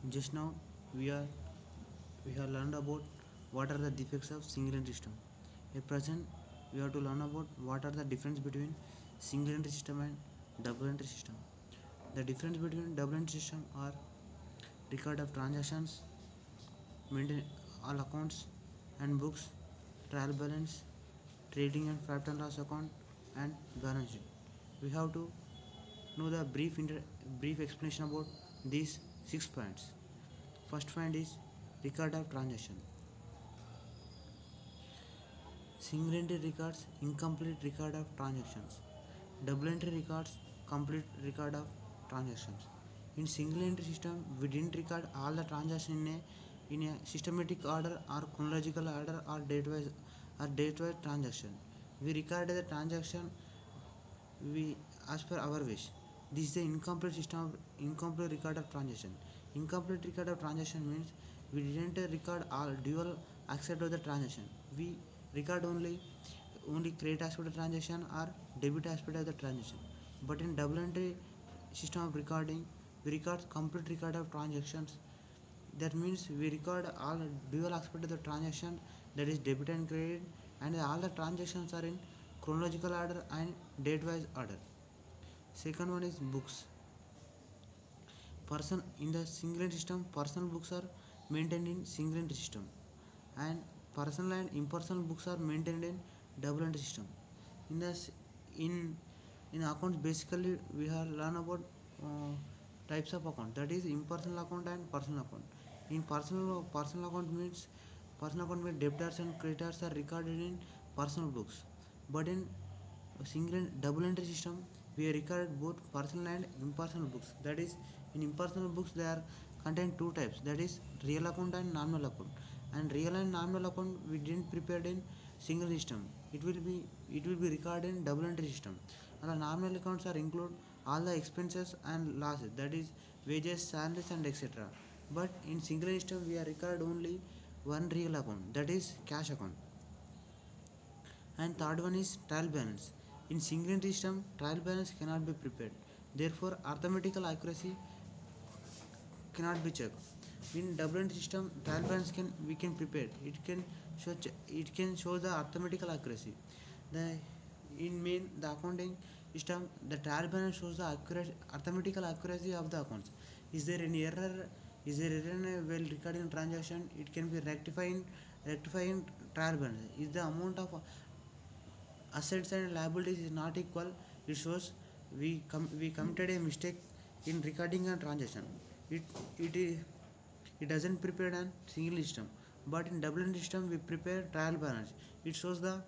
Just now we are we have learned about what are the defects of single entry system. At present we have to learn about what are the difference between single entry system and double entry system. The difference between double entry system are record of transactions, maintain all accounts and books, trial balance, trading and profit and loss account, and balance sheet. We have to know the brief explanation about these 6 points. First point is record of transaction. Single entry records incomplete record of transactions. Double entry records complete record of transactions. In single entry system, we didn't record all the transactions in a systematic order or chronological order or date-wise transaction. We recorded the transaction we as per our wish. This is the incomplete system of incomplete record of transaction. Incomplete record of transaction means we didn't record all dual aspect of the transaction. We record only credit aspect of the transaction or debit aspect of the transaction. But in double entry system of recording, we record complete record of transactions. That means we record all dual aspect of the transaction, that is debit and credit, and all the transactions are in chronological order and date wise order. Second one is books. Person in the single entry system, personal books are maintained in single entry system, and personal and impersonal books are maintained in double entry system. In this in in accounts, basically we have learned about types of account, that is impersonal account and personal account. In personal account means debtors and creditors are recorded in personal books, but in single double entry system we record both personal and impersonal books. That is, in impersonal books there are contain two types, that is real account and nominal account. And real and nominal account we didn't prepare in single system, it will be recorded in double entry system. And the nominal accounts are include all the expenses and losses, that is wages, salaries and etc. But in single system we are record only one real account, that is cash account. And third one is trial balance. In single entry system, trial balance cannot be prepared. Therefore, arithmetical accuracy cannot be checked. In double entry system, trial balance can prepare. It can show the arithmetical accuracy. The in main the accounting system, the trial balance shows the arithmetical accuracy of the accounts. Is there any error? Is there error in a well recording transaction? It can be rectifying trial balance. Is the amount of assets and liabilities is not equal, it shows we committed a mistake in recording a transaction. It it is it doesn't prepare a single system, but in double entry system we prepare trial balance. It shows the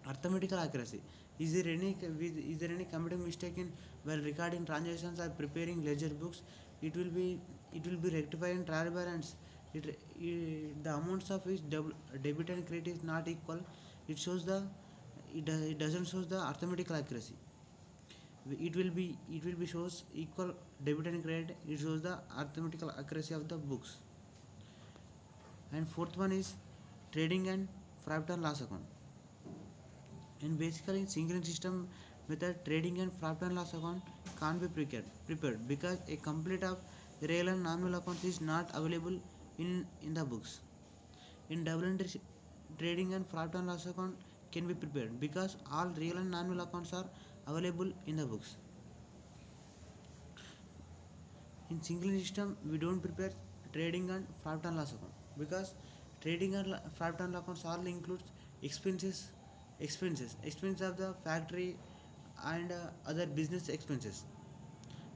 arithmetical accuracy. Is there any committing mistake in while recording transactions or preparing ledger books? It will be rectifying trial balance. The amounts of which debit and credit is not equal, it shows the it doesn't show the arithmetical accuracy. It will be shows equal debit and credit, it shows the arithmetical accuracy of the books. And fourth one is trading and profit and loss account. And basically in single system method, trading and profit and loss account can't be prepared because a complete of real and nominal accounts is not available in the books. In double entry trading and profit and loss account can be prepared because all real and nominal accounts are available in the books. In single system we don't prepare trading and profit and loss account because trading and profit and loss accounts all includes expenses of the factory and other business expenses.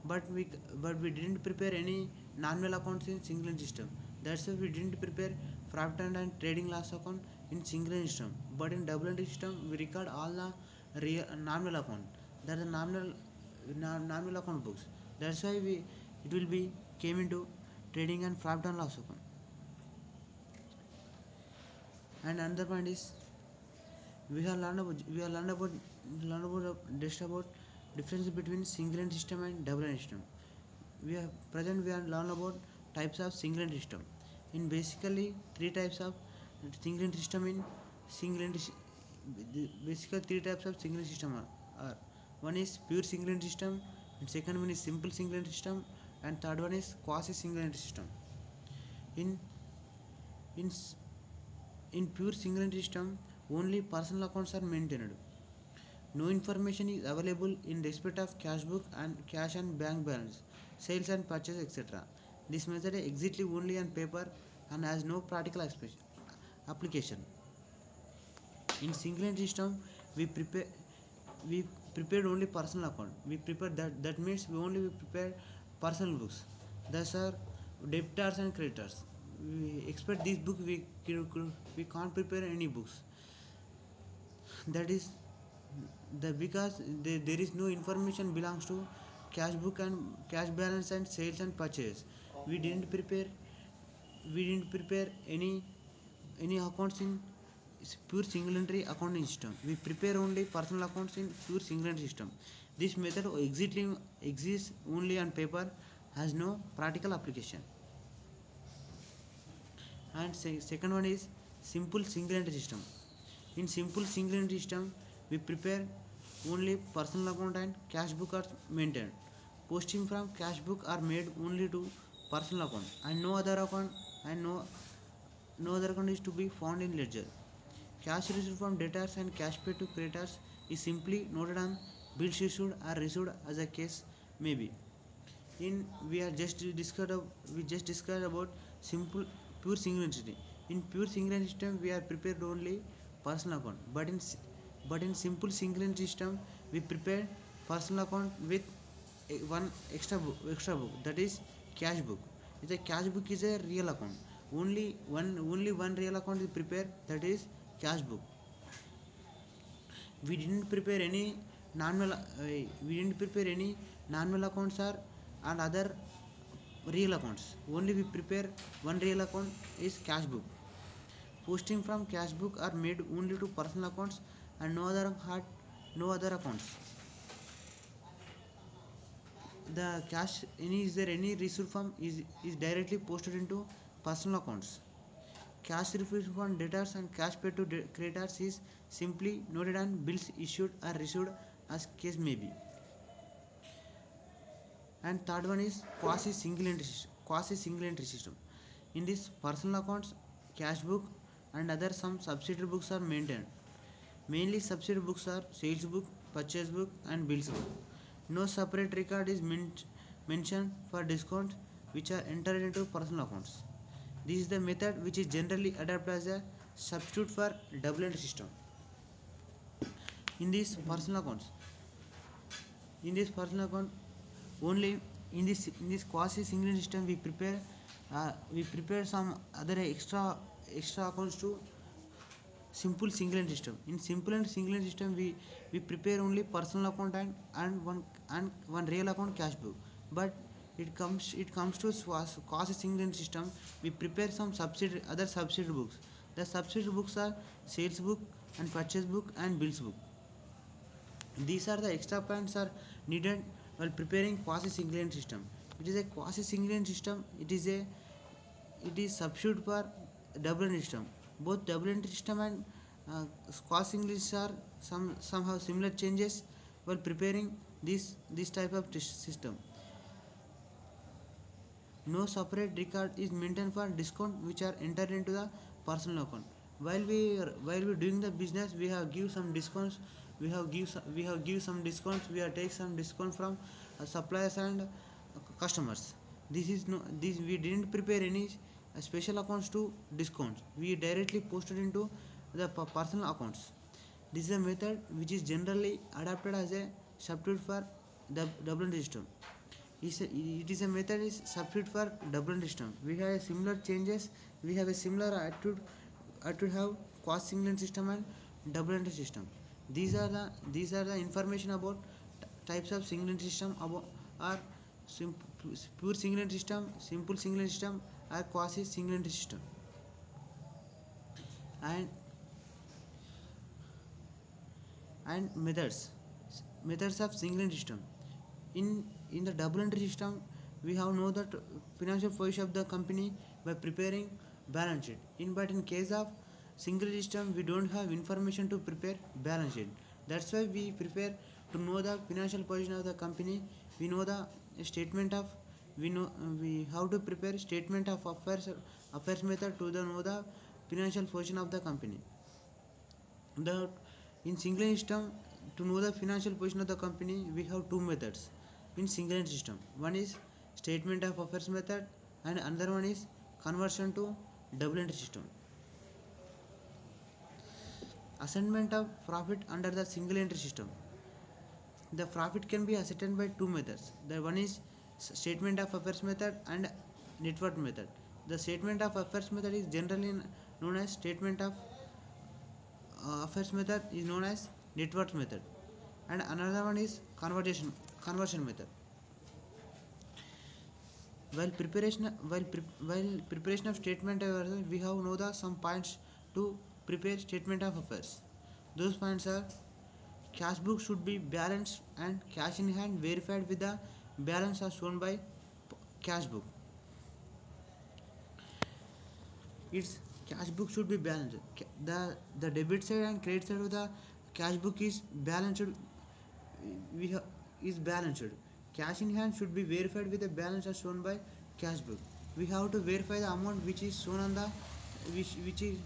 But we didn't prepare any nominal accounts in single system. That's why we didn't prepare profit and trading loss account in single system. But in double entry system we record all the real nominal account, that is nominal account books. That's why it will be came into trading and profit and loss account. And another point is we have learned about just about difference between single entry system and double entry system. We have learned about types of single entry system. In basically three types of single entry system in single entry basically three types of single system are one is pure single entry system, and second one is simple single entry system, and third one is quasi single entry system. In in in pure single entry system, only personal accounts are maintained. No information is available in respect of cash book and cash and bank balance, sales and purchase, etc. This method is exactly only on paper and has no practical application. In single entry system, we prepare we prepared only personal account. We prepare that means we prepare personal books. Thus are debtors and creditors. We expect this book we can't prepare any books. That is because there is no information belongs to cash book and cash balance and sales and purchase. We didn't prepare any accounts in pure single entry accounting system. We prepare only personal accounts in pure single entry system. This method exists only on paper, has no practical application. And second one is simple single entry system. In simple single entry system, we prepare only personal account and cash book are maintained. Posting from cash book are made only to personal account and no other account is to be found in ledger. Cash received from debtors and cash paid to creditors is simply noted on bills issued or received as a case may be. In we just discussed about simple pure single entity. In pure single entity system, we are prepared only personal account, but in simple single entity system, we prepare personal account with one extra book, that is cash book. The cash book is a real account. Only one real account is prepared, that is cash book. We didn't prepare any normal accounts or and other real accounts. Only we prepare one real account is cash book. Posting from cash book are made only to personal accounts and no other accounts. The cash is there any receipt from is directly posted into personal accounts. Cash received from debtors and cash paid to creditors is simply noted on bills issued or received as case may be. And third one is quasi single entry system. In this personal accounts, cash book and other some subsidiary books are maintained. Mainly subsidiary books are sales book, purchase book and bills book. No separate record is mentioned for discounts which are entered into personal accounts. This is the method which is generally adopted as a substitute for double entry system. In these personal accounts, in this personal account only in this quasi single system we prepare some other extra accounts to simple single entry system. In simple and single entry system, we prepare only personal account and one real account cash book. But it comes to quasi single entry system, we prepare some other subsidiary books. The subsidiary books are sales book and purchase book and bills book. These are the extra points are needed while preparing quasi single entry system. It is a quasi single entry system. It is substitute for double entry system. Both double entry system and quasi single are somehow similar changes while preparing this type of system. No separate record is maintained for discount which are entered into the personal account. While we doing the business, we have give some discounts. We have give some discounts. We have take some discount from suppliers and customers. This we didn't prepare any special accounts to discounts. We directly posted into the personal accounts. This is a method which is generally adapted as a substitute for the double entry system. It is a method is substitute for double entry system. We have a similar changes. We have a similar attitude have quasi single entry system and double entry system. These are the information about types of single entry system about are pure single entry system, simple single entry system, or quasi single entry system. And methods of single entry system. In the double entry system, we have know that financial position of the company by preparing balance sheet. But in case of single system, we don't have information to prepare balance sheet. That's why we prepare to know the financial position of the company. We know the statement of we have to prepare statement of affairs method to know the financial position of the company. The in single system, to know the financial position of the company, we have two methods in single system. One is statement of affairs method, and another one is conversion to double entry system. Assignment of profit under the single entry system. The profit can be ascertained by two methods. The one is statement of affairs method and net worth method. The statement of affairs method is generally known as statement of affairs method is known as net worth method, and another one is conversion method. While preparation of statement of affairs, we have know the some points to prepare statement of affairs. Those points are: cash book should be balanced and cash in hand verified with the balance as shown by cash book. Its cash book should be balanced. The debit side and credit side of the cash book is balanced. We have, is balanced. Cash in hand should be verified with the balance as shown by cash book. We have to verify the amount which is shown on the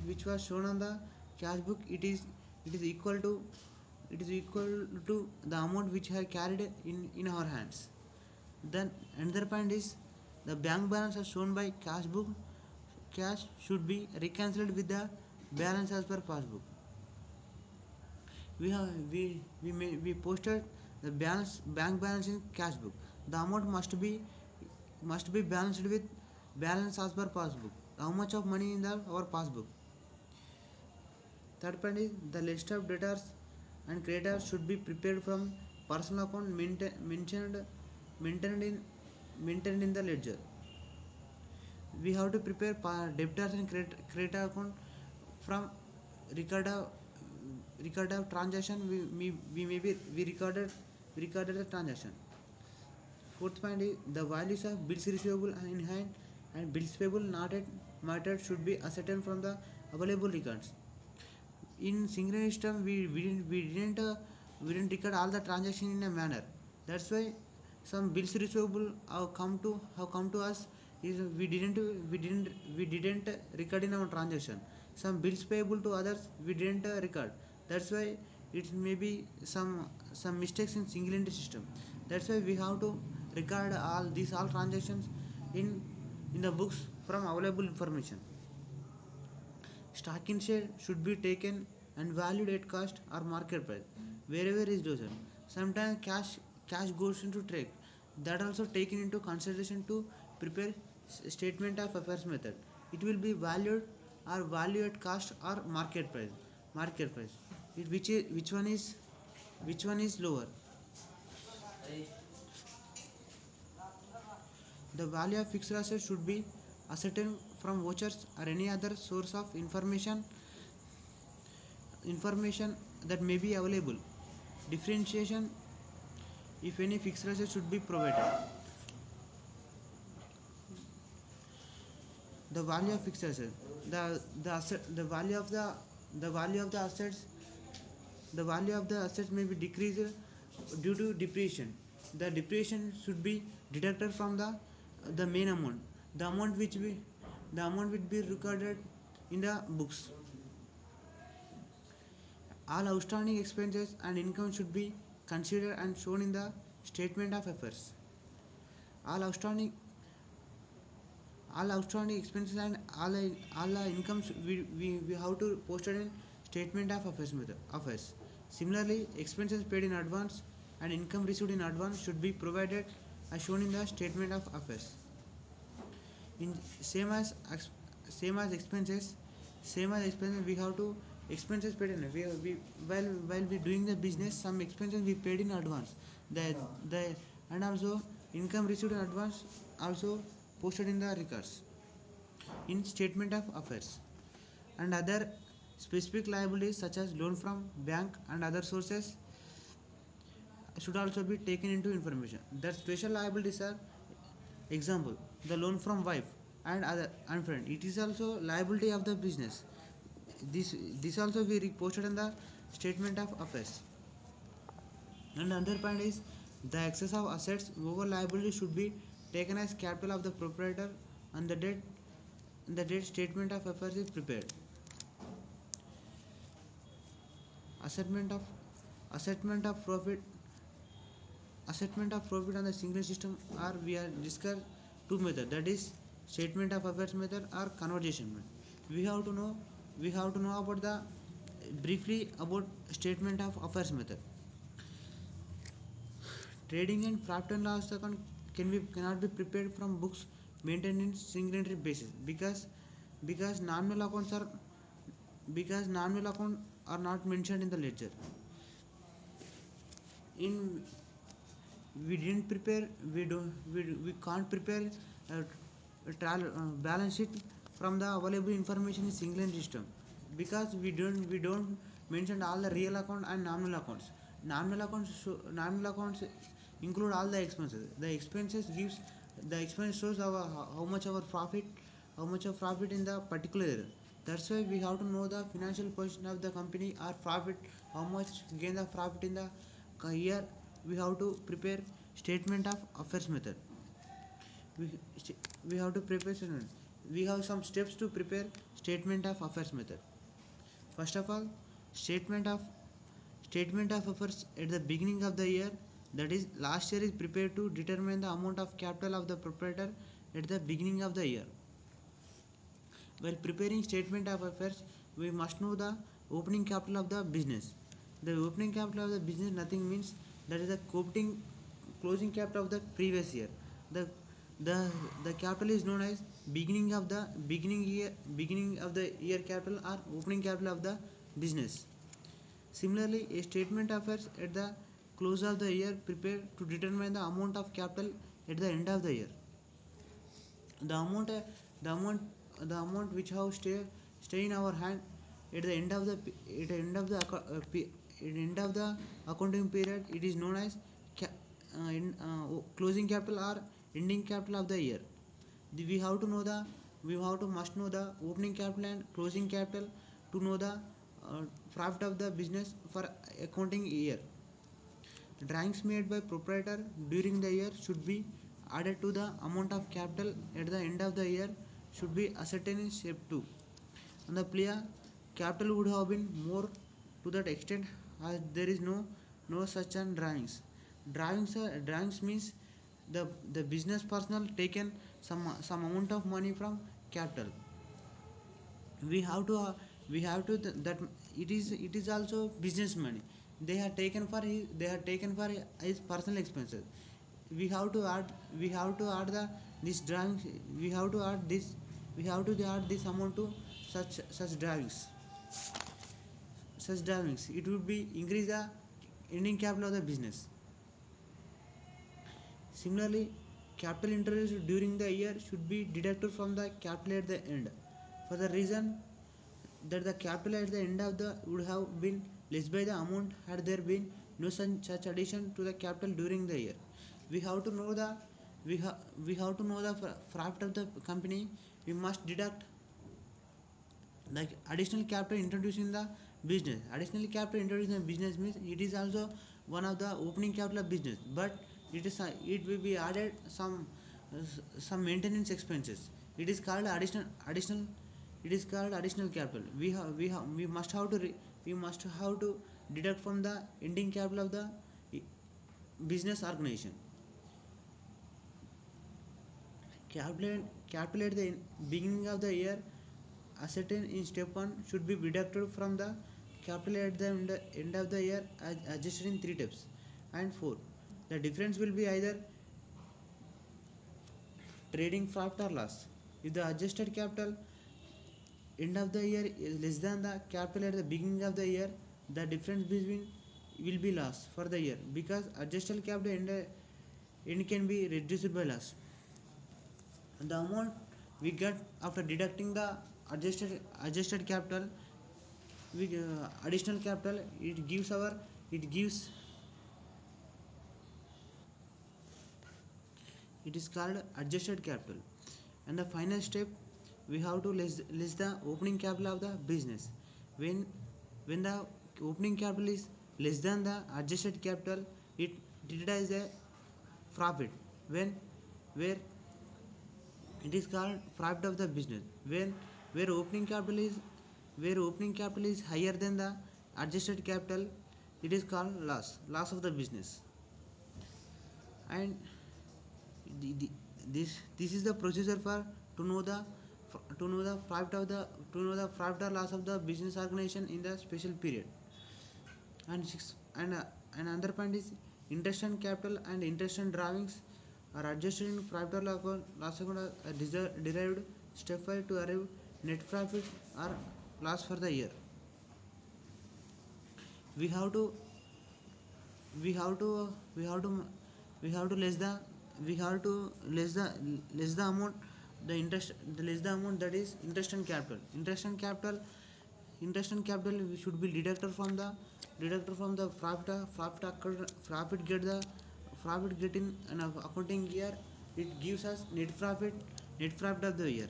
which was shown on the cash book. It is equal to the amount which I carried in our hands. Then another point is the bank balance as shown by cash book. Cash should be reconciled with the balance as per passbook. We posted the bank balance in cash book. The amount must be balanced with balance as per passbook. How much of money in our passbook. Third point is the list of debtors and creditors should be prepared from personal account maintained in the ledger. We have to prepare debtors and creditor account from record of transaction. We recorded the transaction. Fourth point is the values of bills receivable in hand and bills payable not yet mattered should be ascertained from the available records. In single system, we didn't record all the transaction in a manner. That's why some bills receivable have come to us is we didn't record in our transaction. Some bills payable to others we didn't record. That's why it may be some mistakes in single entry system. That's why we have to record all transactions in the books from available information. Stock in share should be taken and valued at cost or market price wherever is chosen. Sometimes cash goes into trade. That also taken into consideration to prepare statement of affairs method. It will be valued or value at cost or market price. Which one is lower? The value of fixed assets should be ascertained from vouchers or any other source of information that may be available. Differentiation if any fixed asset should be provided. The value of fixed asset. The value of the assets may be decreased due to depreciation. The depreciation should be deducted from the main amount. The amount will be recorded in the books. All outstanding expenses and income should be considered and shown in the statement of affairs. All outstanding expenses and all incomes we have to post it in statement of affairs. Similarly, expenses paid in advance and income received in advance should be provided as shown in the statement of affairs. In same as expenses, we have to expenses paid in while we doing the business, some expenses we paid in advance. And also income received in advance also posted in the records in statement of affairs. And other specific liabilities such as loan from bank and other sources should also be taken into information. That special liabilities are example the loan from wife and other and friend. It is also liability of the business. This also we posted in the statement of affairs. And another point is the excess of assets over liability should be taken as capital of the proprietor and the date statement of affairs is prepared. Assessment of assessment of profit on the single system are we are discussed two methods, that is statement of affairs method or conversation method. We have to know about the briefly about statement of affairs method. Trading and profit and loss account cannot be prepared from books maintained in single entry basis because nominal accounts are because nominal accounts are not mentioned in the ledger. In we didn't prepare we can't prepare balance sheet from the available information in single entry system because we don't mention all the real account and nominal accounts. Nominal accounts include all the expenses. The expense shows how much our profit, how much of profit in the particular year. That's why we have to know the financial position of the company or profit, how much gain the profit in the year. We have to prepare statement of affairs method. we, we have to prepare statement. We have some steps to prepare statement of affairs method. First of all, statement of statement of affairs at the beginning of the year, that is last year, is prepared to determine the amount of capital of the proprietor at the beginning of the year. While preparing statement of affairs, we must know the opening capital of the business. The opening capital of the business nothing means that is the closing capital of the previous year. The the the capital is known as beginning of the year capital or opening capital of the business. Similarly, a statement of affairs at the close of the year prepared to determine the amount of capital at the end of the year. The amount, the amount, the amount which have stay in our hand at the end of the end of the accounting period, it is known as closing capital or ending capital of the year. We have to know must know the opening capital and closing capital to know the profit of the business for accounting year. Drawings made by proprietor during the year should be added to the amount of capital at the end of the year should be ascertained in step 2. On the plea, capital would have been more to that extent as there is no such an drawings. Drawings means the business personnel taken some amount of money from capital. We have to that it is also business money. They have taken for his personal expenses. We have to add the this drawings. We have to add this amount to such drawings. It would be increase the ending capital of the business. Similarly, capital introduced during the year should be deducted from the capital at the end, for the reason that the capital at the end of the would have been less by the amount had there been no such addition to the capital during the year. We have to know the profit of the company. We must deduct like additional capital introduced in the business. Additional capital introduced in the business means it is also one of the opening capital of business, but it will be added some maintenance expenses. It is called additional it is called additional capital. We must have to deduct from the ending capital of the business organization. Capital at the beginning of the year ascertained in step 1 should be deducted from the capital at the end of the year as adjusted in 3 steps. And 4, the difference will be either trading profit or loss. If the adjusted capital end of the year is less than the capital at the beginning of the year, the difference between will be loss for the year because adjusted capital end can be reduced by loss. The amount we get after deducting the adjusted capital with additional capital, it is called adjusted capital. And the final step, we have to less the opening capital of the business. When the opening capital is less than the adjusted capital, it treated as a profit. When where it is called profit of the business. Where opening capital is where opening capital is higher than the adjusted capital, it is called loss of the business. And the, this is the procedure for to know the to know the profit of the to know the profit or loss of the business organization in the special period. And six and another point is interest and capital and interest and drawings are adjusted in profit or loss account are derived stepwise to arrive net profit or loss for the year. We have to we have to we have to we have to less the we have to less the amount the interest the less the amount that is interest and capital should be deducted from the profit get the profit get in an accounting year. It gives us net profit of the year.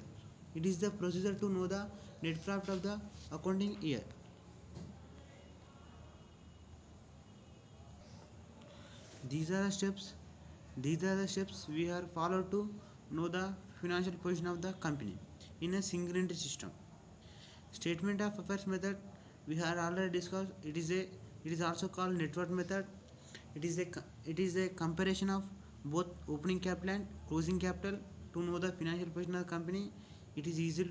It is the procedure to know the net profit of the accounting year. These are the steps. These are the steps we are followed to know the financial position of the company in a single entry system. Statement of affairs method we have already discussed. It is also called net worth method. It is a comparison of both opening capital and closing capital to know the financial position of the company. It is easy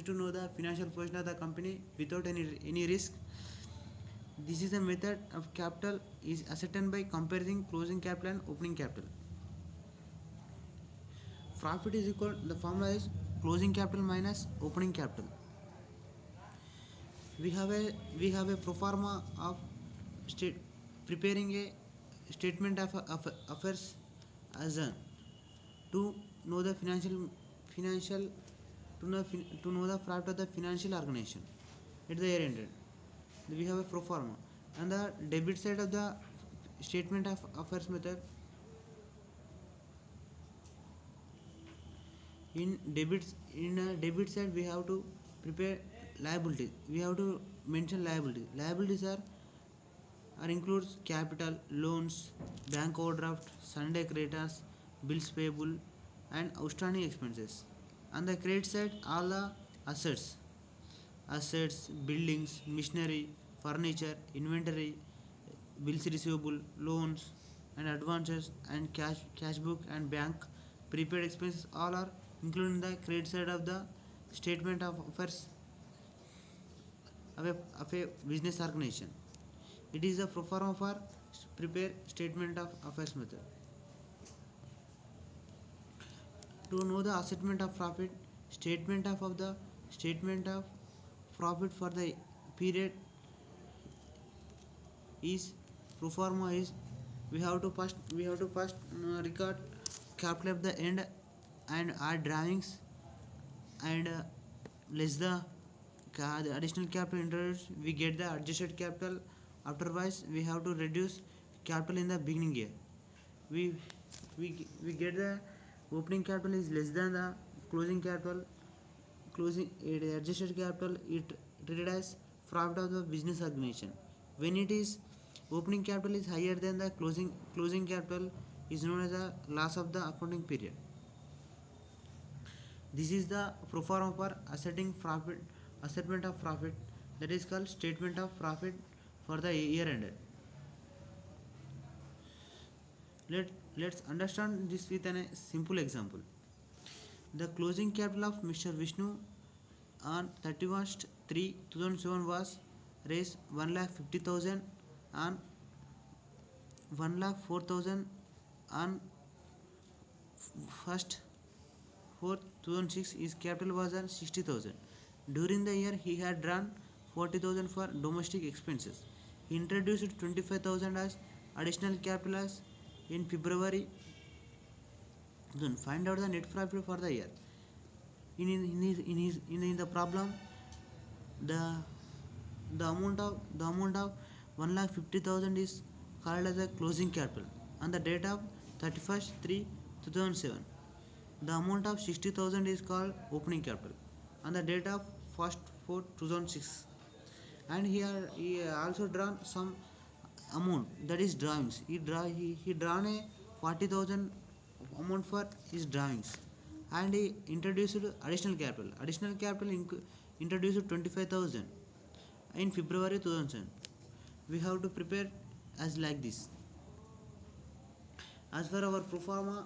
to know the financial position of the company without any risk. This is a method of capital is ascertained by comparing closing capital and opening capital. Profit is equal, the formula is closing capital minus opening capital. We have a pro forma of state preparing a statement of affairs as a to know the financial to know the profit of the financial organization at the year ended. We have a pro forma, and the debit side of the statement of affairs method. In a debit side we have to prepare liabilities. We have to mention liabilities are includes capital, loans, bank overdraft, Sunday creditors, bills payable, and outstanding expenses. On the credit side, all the assets, buildings, machinery, furniture, inventory, bills receivable, loans, and advances, and cash book and bank prepaid expenses all are included in the credit side of the statement of affairs of a business organization. It is a pro forma for prepare statement of affairs method. To know the assessment of profit, statement of profit for the period is pro forma is we have to first record capital at the end and add drawings and less the additional capital introduced, we get the adjusted capital. Afterwards we have to reduce capital in the beginning year. We get the opening capital is less than the closing capital. Closing adjusted capital it treated as profit of the business organization. When it is opening capital is higher than the closing capital is known as a loss of the accounting period. This is the pro forma for assessment of profit, that is called statement of profit for the year ended. Let's understand this with a simple example. The closing capital of Mr. Vishnu on 31st 3 2007 was raised 1,50,000 and 1,04,000 on 1st 4 2006. His capital was at 60,000. During the year he had drawn 40,000 for domestic expenses. He introduced 25,000 as additional capital as in February. Then find out the net profit for the year. In the problem, the amount of 1,50,000 is called as a closing capital on the date of 31st 3 2007. The amount of 60,000 is called opening capital on the date of 1st 4 2006. And here he also drawn some amount, that is drawings. He drawn a 40,000 amount for his drawings, and he introduced additional capital. Additional capital introduced 25,000 in February 2007. We have to prepare as like this. As for our pro forma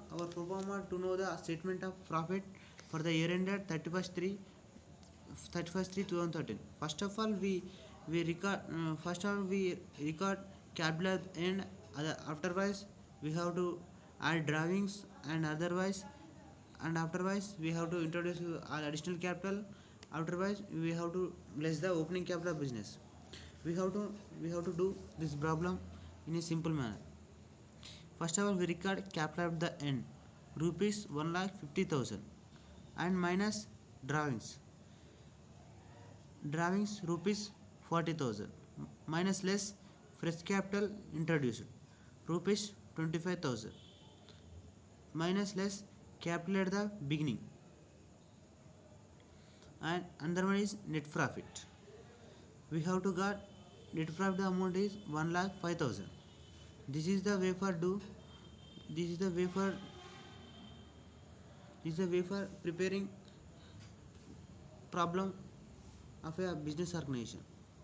to know the statement of profit for the year ended 31st 3 2013. First of all, we record capital and afterwards we have to add drawings, and afterwards we have to introduce additional capital. Afterwards we have to less the opening capital of business. We have to do this problem in a simple manner. First of all, we record capital at the end, rupees 1,50,000, and minus drawings. Drawings rupees 40,000, minus less fresh capital introduced, rupees 25,000, minus less capital at the beginning, and another one is net profit. We have to get net profit, the amount is 1,05,000. This is the way for do. This is the way for. This is the way for preparing problem of a business organization.